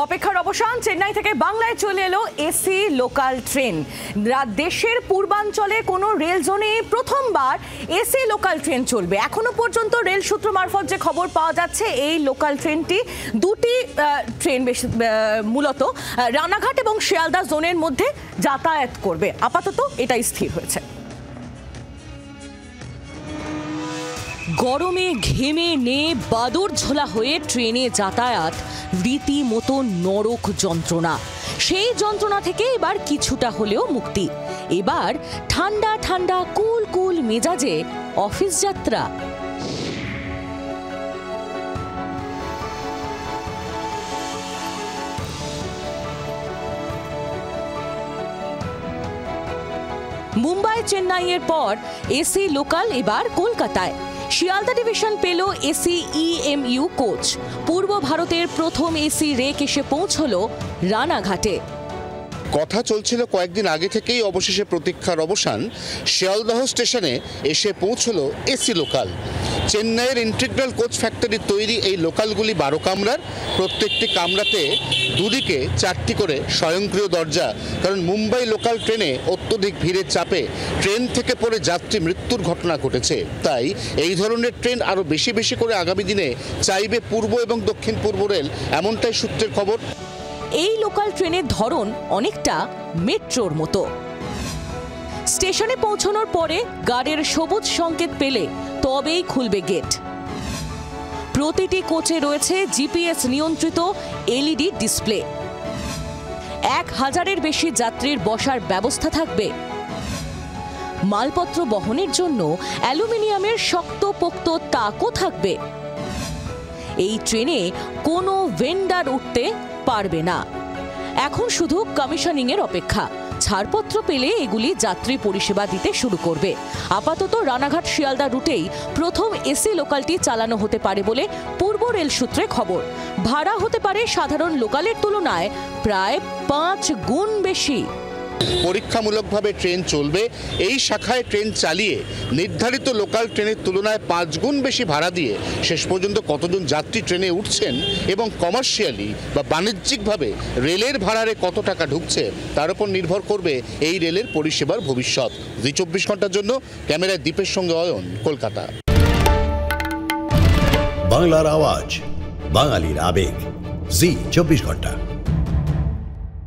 অপেক্ষার অবসান, চেন্নাই থেকে বাংলায় চলে এলো এসি লোকাল ট্রেন। দেশের পূর্বাঞ্চলে কোনো রেল জোনে প্রথমবার এসি লোকাল ট্রেন চলবে। এখনো পর্যন্ত রেল সূত্র মারফত যে খবর পাওয়া যাচ্ছে, এই লোকাল ট্রেনটি দুটি ট্রেন মূলত রানাঘাট এবং শিয়ালদা জোনের মধ্যে যাতায়াত করবে। আপাতত এটাই স্থির হয়েছে। গরমে ঘেমে নে বাদর ঝোলা হয়ে ট্রেনে যাতায়াত রীতিমতো নরক যন্ত্রণা। সেই যন্ত্রণা থেকে এবার কিছুটা হলেও মুক্তি। এবার ঠান্ডা ঠান্ডা কুল কুল মেজাজে অফিস যাত্রা। মুম্বাই চেন্নাইয়ের পর এসি লোকাল এবার কলকাতায়। শিয়ালদা ডিভিশন পেল এসি ইএমইউ কোচ। পূর্ব ভারতের প্রথম এসি রেক এসে পৌঁছলো রানাঘাটে। কথা চলছিল কয়েকদিন আগে থেকেই, অবশেষে প্রতীক্ষার অবসান। শিয়ালদহ স্টেশনে এসে পৌঁছলো এসি লোকাল। চেন্নাইয়ের ইন্টিগ্রাল কোচ ফ্যাক্টরির তৈরি এই লোকালগুলি 12 কামরার। প্রত্যেকটি কামরাতে দুদিকে 4টি করে স্বয়ংক্রিয় দরজা। কারণ মুম্বাই লোকাল ট্রেনে অত্যধিক ভিড়ের চাপে ট্রেন থেকে পড়ে যাত্রী মৃত্যুর ঘটনা ঘটেছে। তাই এই ধরনের ট্রেন আরও বেশি বেশি করে আগামী দিনে চাইবে পূর্ব এবং দক্ষিণ পূর্ব রেল, এমনটাই সূত্রের খবর। এই লোকাল ট্রেনের ধরন অনেকটা মেট্রোর মতো। স্টেশনে পৌঁছানোর পরে গার্ডের সবুজ সংকেত পেলে তবেই খুলবে গেট। প্রতিটি কোচে রয়েছে জিপিএস নিয়ন্ত্রিত এলইডি ডিসপ্লে। 1000-এর বেশি যাত্রীর বসার ব্যবস্থা থাকবে। মালপত্র বহনের জন্য অ্যালুমিনিয়ামের শক্তপোক্ত তাকও থাকবে। এই ট্রেনে কোনো ভেন্ডার উঠতে পারবে না। এখন শুধু কমিশনিং এর অপেক্ষা। ছাড়পত্র পেলে এগুলি যাত্রী পরিষেবা দিতে শুরু করবে। আপাতত রানাঘাট শিয়ালদা রুটেই প্রথম এসি লোকালটি চালানো হতে পারে বলে পূর্ব রেল সূত্রে খবর। ভাড়া হতে পারে সাধারণ লোকালের তুলনায় প্রায় 5 গুণ বেশি। পরীক্ষামূলকভাবে ট্রেন চলবে। এই শাখায় ট্রেন চালিয়ে নির্ধারিত লোকাল ট্রেনের তুলনায় 5 গুণ বেশি ভাড়া দিয়ে শেষ পর্যন্ত কতজন যাত্রী ট্রেনে উঠছেন এবং কমার্শিয়ালি বা বাণিজ্যিকভাবে রেলের ভাড়ারে কত টাকা ঢুকছে, তার উপর নির্ভর করবে এই রেলের পরিষেবার ভবিষ্যৎ। জি 24 ঘন্টার জন্য ক্যামেরায় দীপের সঙ্গে অয়ন, কলকাতা। বাংলার আওয়াজ, বাঙালির আবেগ, জি 24 ঘন্টা।